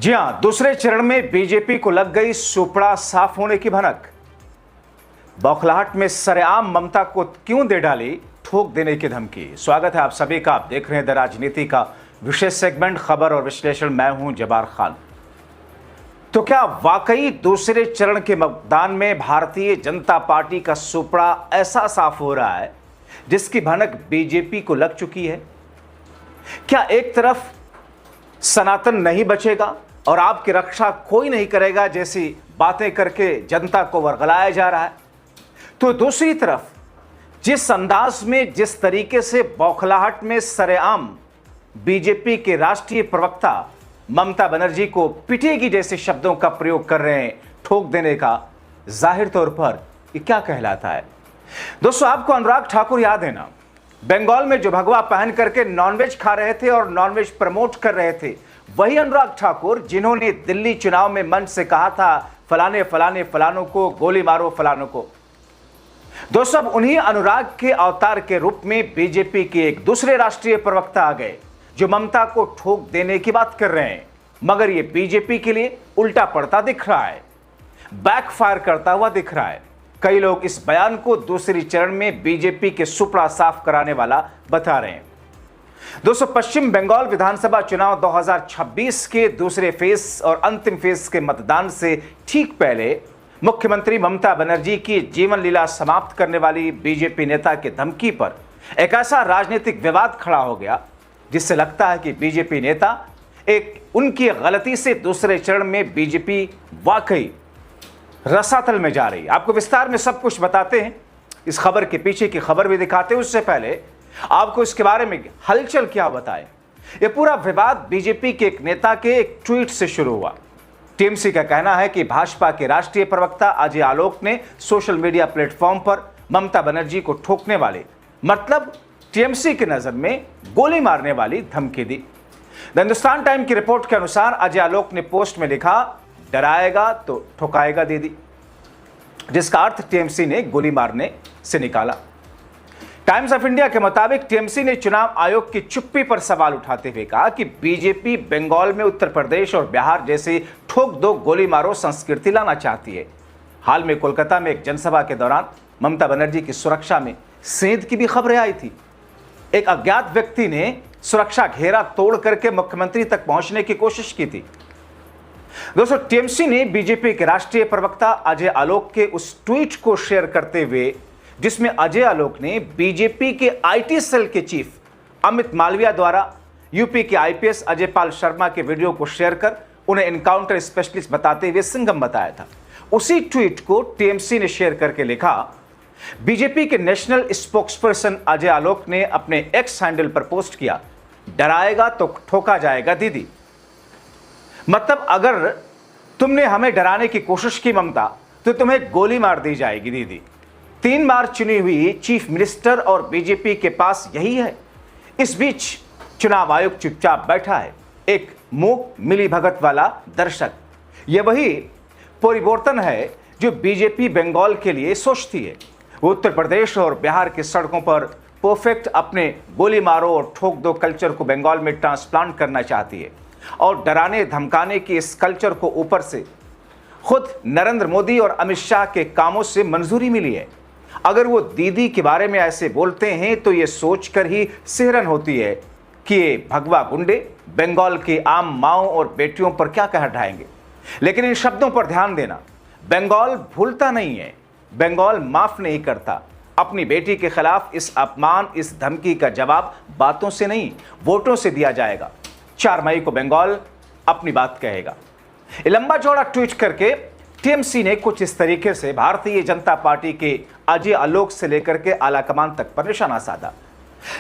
जी हां, दूसरे चरण में बीजेपी को लग गई सुपड़ा साफ होने की भनक। बौखलाहट में सरेआम ममता को क्यों दे डाली ठोक देने की धमकी। स्वागत है आप सभी का। आप देख रहे हैं द राजनीति का विशेष सेगमेंट खबर और विश्लेषण। मैं हूं जबार खान। तो क्या वाकई दूसरे चरण के मतदान में भारतीय जनता पार्टी का सुपड़ा ऐसा साफ हो रहा है जिसकी भनक बीजेपी को लग चुकी है? क्या एक तरफ सनातन नहीं बचेगा और आपकी रक्षा कोई नहीं करेगा जैसी बातें करके जनता को वर्गलाया जा रहा है, तो दूसरी तरफ जिस अंदाज में, जिस तरीके से बौखलाहट में सरेआम बीजेपी के राष्ट्रीय प्रवक्ता ममता बनर्जी को पिटेगी जैसे शब्दों का प्रयोग कर रहे हैं ठोक देने का, जाहिर तौर पर ये क्या कहलाता है? दोस्तों, आपको अनुराग ठाकुर याद है ना, बंगाल में जो भगवा पहन करके नॉनवेज खा रहे थे और नॉनवेज प्रमोट कर रहे थे, वही अनुराग ठाकुर जिन्होंने दिल्ली चुनाव में मंच से कहा था फलाने फलाने फलानों को गोली मारो फलानों को। दोस्तों, अब उन्हीं अनुराग के अवतार के रूप में बीजेपी के एक दूसरे राष्ट्रीय प्रवक्ता आ गए जो ममता को ठोक देने की बात कर रहे हैं, मगर यह बीजेपी के लिए उल्टा पड़ता दिख रहा है, बैकफायर करता हुआ दिख रहा है। कई लोग इस बयान को दूसरी चरण में बीजेपी के सुपड़ा साफ कराने वाला बता रहे हैं। दोस्तों, पश्चिम बंगाल विधानसभा चुनाव 2026 के दूसरे फेज और अंतिम फेज के मतदान से ठीक पहले मुख्यमंत्री ममता बनर्जी की जीवन लीला समाप्त करने वाली बीजेपी नेता की धमकी पर एक ऐसा राजनीतिक विवाद खड़ा हो गया जिससे लगता है कि बीजेपी नेता एक उनकी गलती से दूसरे चरण में बीजेपी वाकई रसातल में जा रही है। आपको विस्तार में सब कुछ बताते हैं, इस खबर के पीछे की खबर भी दिखाते हैं। उससे पहले आपको इसके बारे में हलचल क्या बताएं। यह पूरा विवाद बीजेपी के एक नेता के एक ट्वीट से शुरू हुआ। टीएमसी का कहना है कि भाजपा के राष्ट्रीय प्रवक्ता अजय आलोक ने सोशल मीडिया प्लेटफॉर्म पर ममता बनर्जी को ठोकने वाले, मतलब टीएमसी की नजर में गोली मारने वाली धमकी दी। द हिंदुस्तान टाइम की रिपोर्ट के अनुसार अजय आलोक ने पोस्ट में लिखा, डराएगा तो ठोकाएगा दीदी, जिसका अर्थ टीएमसी ने गोली मारने से निकाला। टाइम्स ऑफ इंडिया के मुताबिक टीएमसी ने चुनाव आयोग की चुप्पी पर सवाल उठाते हुए कहा कि बीजेपी बंगाल में उत्तर प्रदेश और बिहार जैसी ठोक दो गोली मारो संस्कृति लाना चाहती है। हाल में कोलकाता में एक जनसभा के दौरान ममता बनर्जी की सुरक्षा में सेंध की भी खबरें आई थी। एक अज्ञात व्यक्ति ने सुरक्षा घेरा तोड़ करके मुख्यमंत्री तक पहुंचने की कोशिश की थी। दोस्तों, टीएमसी ने बीजेपी के राष्ट्रीय प्रवक्ता अजय आलोक के उस ट्वीट को शेयर करते हुए जिसमें अजय आलोक ने बीजेपी के आईटी सेल के चीफ अमित मालविया द्वारा यूपी के आईपीएस अजय पाल शर्मा के वीडियो को शेयर कर उन्हें एनकाउंटर स्पेशलिस्ट बताते हुए सिंघम बताया था। उसी ट्वीट को टीएमसी ने शेयर करके लिखा, बीजेपी के नेशनल स्पोक्सपर्सन अजय आलोक ने अपने एक्स हैंडल पर पोस्ट किया, डराएगा तो ठोका जाएगा दीदी। मतलब अगर तुमने हमें डराने की कोशिश की ममता, तो तुम्हें गोली मार दी जाएगी दीदी। 3 बार चुनी हुई चीफ मिनिस्टर और बीजेपी के पास यही है। इस बीच चुनाव आयोग चुपचाप बैठा है, एक मूक मिली भगत वाला दर्शक। यह वही परिवर्तन है जो बीजेपी बंगाल के लिए सोचती है। वो उत्तर प्रदेश और बिहार की सड़कों पर परफेक्ट अपने गोली मारो और ठोक दो कल्चर को बंगाल में ट्रांसप्लांट करना चाहती है और डराने धमकाने की इस कल्चर को ऊपर से खुद नरेंद्र मोदी और अमित शाह के कामों से मंजूरी मिली है। अगर वो दीदी के बारे में ऐसे बोलते हैं तो ये सोचकर ही सिहरन होती है कि ये भगवा गुंडे बंगाल के आम माओं और बेटियों पर क्या कह ढाएंगे। लेकिन इन शब्दों पर ध्यान देना, बंगाल भूलता नहीं है, बंगाल माफ नहीं करता। अपनी बेटी के खिलाफ इस अपमान, इस धमकी का जवाब बातों से नहीं, वोटों से दिया जाएगा। 4 मई को बंगाल अपनी बात कहेगा। लंबा चौड़ा ट्वीट करके टीएमसी ने कुछ इस तरीके से भारतीय जनता पार्टी के अजय आलोक से लेकर के आलाकमान तक पर निशाना साधा।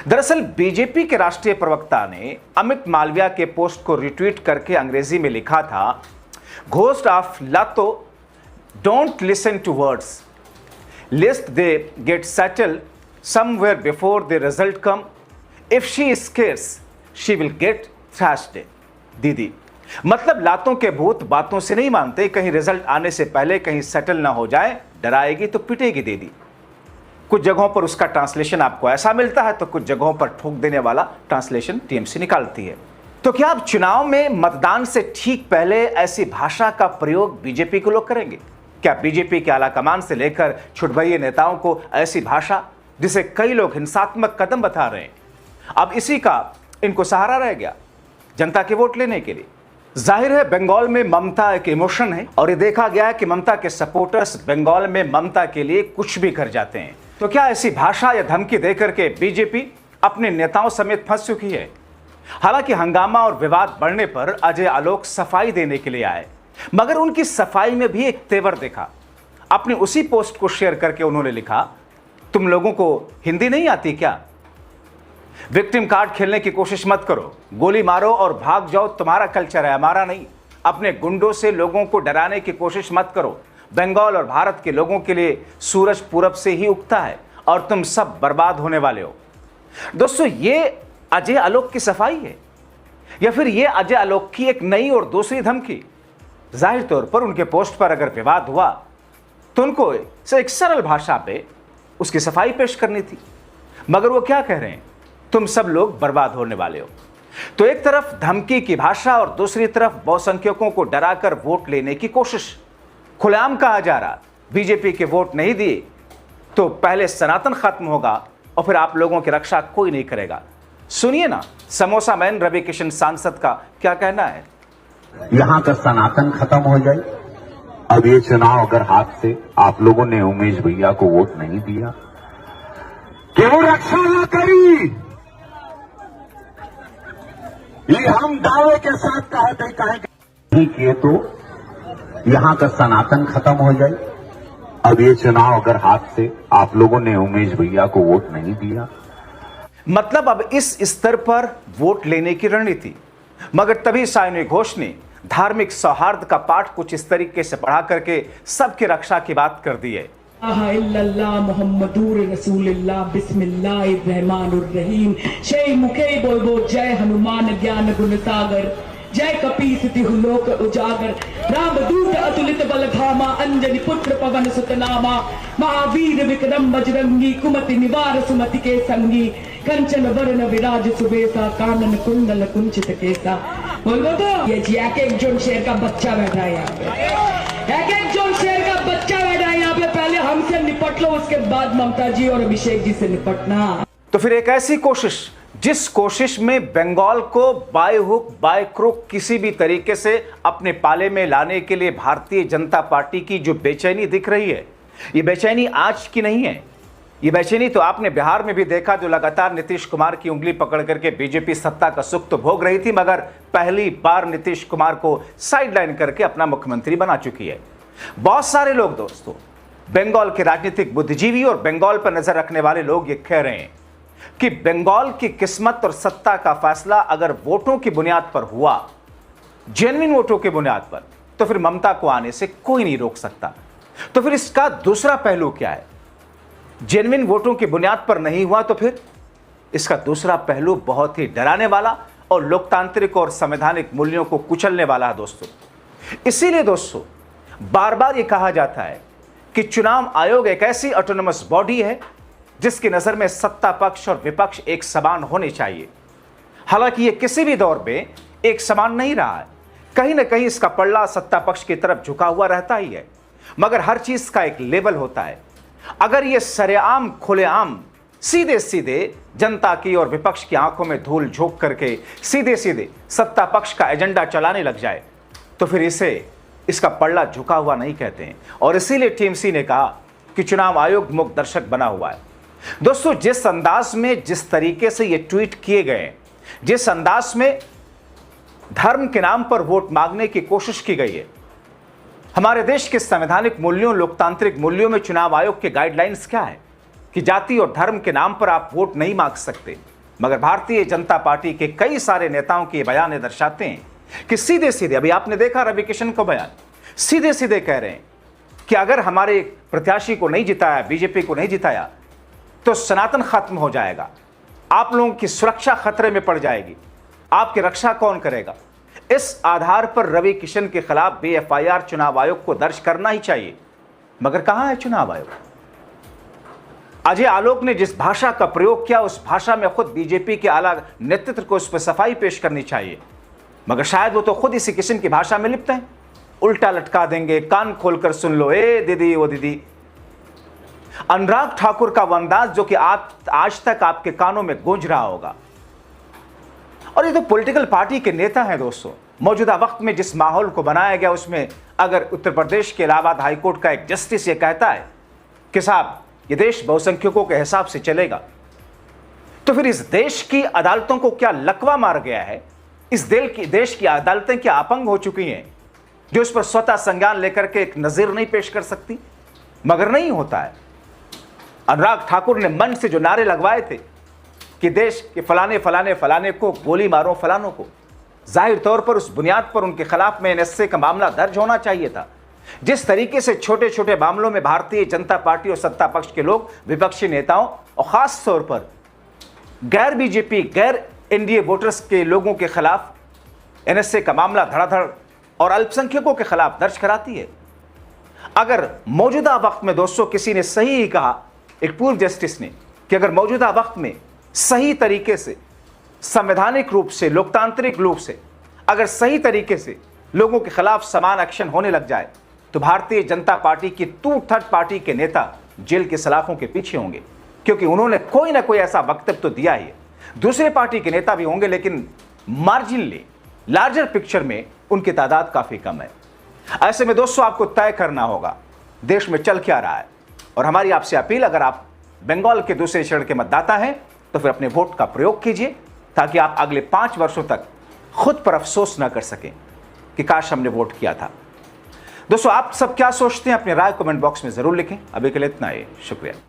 दरअसल बीजेपी के राष्ट्रीय प्रवक्ता ने अमित मालविया के पोस्ट को रिट्वीट करके अंग्रेजी में लिखा था, घोस्ट ऑफ लातो don't listen to words lest they get settle somewhere before the result come, if she scares she will get thrashed दीदी। मतलब लातों के भूत बातों से नहीं मानते, कहीं रिजल्ट आने से पहले कहीं सेटल ना हो जाए, डराएगी तो पिटेगी दीदी। कुछ जगहों पर उसका ट्रांसलेशन आपको ऐसा मिलता है तो कुछ जगहों पर ठोक देने वाला ट्रांसलेशन टीएमसी निकालती है। तो क्या अब चुनाव में मतदान से ठीक पहले ऐसी भाषा का प्रयोग बीजेपी के लोग करेंगे? क्या बीजेपी के आला कमान से लेकर छुटभइये नेताओं को ऐसी भाषा जिसे कई लोग हिंसात्मक कदम बता रहे हैं, अब इसी का इनको सहारा रह गया जनता के वोट लेने के लिए? जाहिर है बंगाल में ममता एक इमोशन है और ये देखा गया है कि ममता के सपोर्टर्स बंगाल में ममता के लिए कुछ भी कर जाते हैं। तो क्या ऐसी भाषा या धमकी देकर के बीजेपी अपने नेताओं समेत फंस चुकी है? हालांकि हंगामा और विवाद बढ़ने पर अजय आलोक सफाई देने के लिए आए, मगर उनकी सफाई में भी एक तेवर देखा। अपनी उसी पोस्ट को शेयर करके उन्होंने लिखा, तुम लोगों को हिंदी नहीं आती क्या? विक्टिम कार्ड खेलने की कोशिश मत करो, गोली मारो और भाग जाओ, तुम्हारा कल्चर है, हमारा नहीं। अपने गुंडों से लोगों को डराने की कोशिश मत करो। बंगाल और भारत के लोगों के लिए सूरज पूरब से ही उगता है और तुम सब बर्बाद होने वाले हो। दोस्तों, ये अजय आलोक की सफाई है या फिर ये अजय आलोक की एक नई और दूसरी धमकी? जाहिर तौर पर उनके पोस्ट पर अगर विवाद हुआ तो उनको एक सरल भाषा पे उसकी सफाई पेश करनी थी, मगर वो क्या कह रहे हैं? तुम सब लोग बर्बाद होने वाले हो। तो एक तरफ धमकी की भाषा और दूसरी तरफ बहुसंख्यकों को डराकर वोट लेने की कोशिश। खुलेआम कहा जा रहा, बीजेपी के वोट नहीं दिए तो पहले सनातन खत्म होगा और फिर आप लोगों की रक्षा कोई नहीं करेगा। सुनिए ना समोसा मैन रवि किशन सांसद का क्या कहना है। यहां का सनातन खत्म हो जाए। अब ये चुनाव अगर हाथ से आप लोगों ने उमेश भैया को वोट नहीं दिया कि वो रक्षा न करी, ये हम दावे के साथ कहे नहीं किए तो यहां का सनातन खत्म हो जाए। अब ये चुनाव अगर हाथ से आप लोगों ने उमेश भैया को वोट नहीं दिया, मतलब अब इस स्तर पर वोट लेने की रणनीति। मगर तभी साइनी घोष ने धार्मिक सौहार्द का पाठ कुछ इस तरीके से पढ़ा करके सबकी रक्षा की बात कर दी है। मोहम्मदुर रसूलुल्लाह बिस्मिल्लाहिर्रहमानिर्रहीम। जय मुखे बोल जय हनुमान ज्ञान गुण सागर, जय कपीस तिहु लोक उजागर। राम दूत अतुलित बल धामा, अंजनी पुत्र पवन सुत नामा। महावीर विक्रम बजरंगी, कुमति निवार सुमति के संगी। कंचन वरण विराज सुबेसा, कानन कुंडल कुंचित केसा। बोलो तो ये जी एक जोन शेर का बच्चा बैठा है यहाँ पे, एक जोन शेर का बच्चा बैठा है यहाँ पे। पहले हमसे निपट लो, उसके बाद ममता जी और अभिषेक जी से निपटना। तो फिर एक ऐसी कोशिश जिस कोशिश में बंगाल को बाय हुक बाय क्रुक किसी भी तरीके से अपने पाले में लाने के लिए भारतीय जनता पार्टी की जो बेचैनी दिख रही है, ये बेचैनी आज की नहीं है। ये बेचैनी तो आपने बिहार में भी देखा, जो लगातार नीतीश कुमार की उंगली पकड़ करके बीजेपी सत्ता का सुख तो भोग रही थी, मगर पहली बार नीतीश कुमार को साइडलाइन करके अपना मुख्यमंत्री बना चुकी है। बहुत सारे लोग दोस्तों, बंगाल के राजनीतिक बुद्धिजीवी और बंगाल पर नजर रखने वाले लोग ये कह रहे हैं कि बंगाल की किस्मत और सत्ता का फैसला अगर वोटों की बुनियाद पर हुआ, जेन्युइन वोटों की बुनियाद पर, तो फिर ममता को आने से कोई नहीं रोक सकता। तो फिर इसका दूसरा पहलू क्या है? जेन्युइन वोटों की बुनियाद पर नहीं हुआ तो फिर इसका दूसरा पहलू बहुत ही डराने वाला और लोकतांत्रिक और संवैधानिक मूल्यों को कुचलने वाला है दोस्तों। इसीलिए दोस्तों बार बार यह कहा जाता है कि चुनाव आयोग एक ऐसी ऑटोनोमस बॉडी है जिसकी नजर में सत्ता पक्ष और विपक्ष एक समान होने चाहिए। हालांकि यह किसी भी दौर में एक समान नहीं रहा है, कहीं ना कहीं इसका पल्ला सत्ता पक्ष की तरफ झुका हुआ रहता ही है, मगर हर चीज का एक लेवल होता है। अगर यह सरेआम खुलेआम सीधे सीधे जनता की और विपक्ष की आंखों में धूल झोंक करके सीधे सीधे सत्ता पक्ष का एजेंडा चलाने लग जाए तो फिर इसका पल्ला झुका हुआ नहीं कहते हैं। और इसीलिए टीएमसी ने कहा कि चुनाव आयोग मूक दर्शक बना हुआ है। दोस्तों, जिस अंदाज में जिस तरीके से ये ट्वीट किए गए, जिस अंदाज में धर्म के नाम पर वोट मांगने की कोशिश की गई है, हमारे देश के संवैधानिक मूल्यों, लोकतांत्रिक मूल्यों में चुनाव आयोग के गाइडलाइंस क्या है कि जाति और धर्म के नाम पर आप वोट नहीं मांग सकते। मगर भारतीय जनता पार्टी के कई सारे नेताओं के बयान दर्शाते हैं कि सीधे सीधे, अभी आपने देखा रवि किशन का बयान, सीधे सीधे कह रहे हैं कि अगर हमारे प्रत्याशी को नहीं जिताया, बीजेपी को नहीं जिताया, तो सनातन खत्म हो जाएगा, आप लोगों की सुरक्षा खतरे में पड़ जाएगी, आपकी रक्षा कौन करेगा। इस आधार पर रवि किशन के खिलाफ भी एफआईआर चुनाव आयोग को दर्ज करना ही चाहिए। मगर कहां है चुनाव आयोग? अजय आलोक ने जिस भाषा का प्रयोग किया, उस भाषा में खुद बीजेपी के आला नेतृत्व को उस पर सफाई पेश करनी चाहिए। मगर शायद वो तो खुद इसी किस्म की भाषा में लिप्त हैं। उल्टा लटका देंगे, कान खोलकर सुन लो, ए दीदी वो दीदी। अनुराग ठाकुर का वो अंदाज जो कि आज तक आपके कानों में गूंज रहा होगा। और ये तो पॉलिटिकल पार्टी के नेता हैं दोस्तों। मौजूदा वक्त में जिस माहौल को बनाया गया उसमें अगर उत्तर प्रदेश के इलाहाबाद हाईकोर्ट का एक जस्टिस ये कहता है कि साहब ये देश बहुसंख्यकों के हिसाब से चलेगा, तो फिर इस देश की अदालतों को क्या लकवा मार गया है? इस देश की अदालतें क्या अपंग हो चुकी हैं जो इस पर स्वतः संज्ञान लेकर के एक नजीर नहीं पेश कर सकती? मगर नहीं होता है। अनुराग ठाकुर ने मन से जो नारे लगवाए थे कि देश के फलाने फलाने फलाने को गोली मारो फलानों को, जाहिर तौर पर उस बुनियाद पर उनके खिलाफ में एनएसए का मामला दर्ज होना चाहिए था। जिस तरीके से छोटे छोटे मामलों में भारतीय जनता पार्टी और सत्ता पक्ष के लोग, विपक्षी नेताओं और खास तौर पर गैर बीजेपी, गैर एनडीए वोटर्स के लोगों के खिलाफ एनएसए का मामला धड़ाधड़ और अल्पसंख्यकों के खिलाफ दर्ज कराती है। अगर मौजूदा वक्त में दोस्तों किसी ने सही ही कहा, एक पूर्व जस्टिस ने, कि अगर मौजूदा वक्त में सही तरीके से, संवैधानिक रूप से, लोकतांत्रिक रूप से अगर सही तरीके से लोगों के खिलाफ समान एक्शन होने लग जाए तो भारतीय जनता पार्टी की 2/3 पार्टी के नेता जेल के सलाखों के पीछे होंगे, क्योंकि उन्होंने कोई ना कोई ऐसा वक्तव्य तो दिया ही है। दूसरे पार्टी के नेता भी होंगे लेकिन मार्जिनली, लार्जर पिक्चर में उनकी तादाद काफी कम है। ऐसे में दोस्तों आपको तय करना होगा देश में चल क्या रहा है। और हमारी आपसे अपील, अगर आप बंगाल के दूसरे चरण के मतदाता हैं तो फिर अपने वोट का प्रयोग कीजिए ताकि आप अगले 5 वर्षों तक खुद पर अफसोस ना कर सकें कि काश हमने वोट किया था। दोस्तों आप सब क्या सोचते हैं? अपनी राय कमेंट बॉक्स में जरूर लिखें। अभी के लिए इतना ही, शुक्रिया।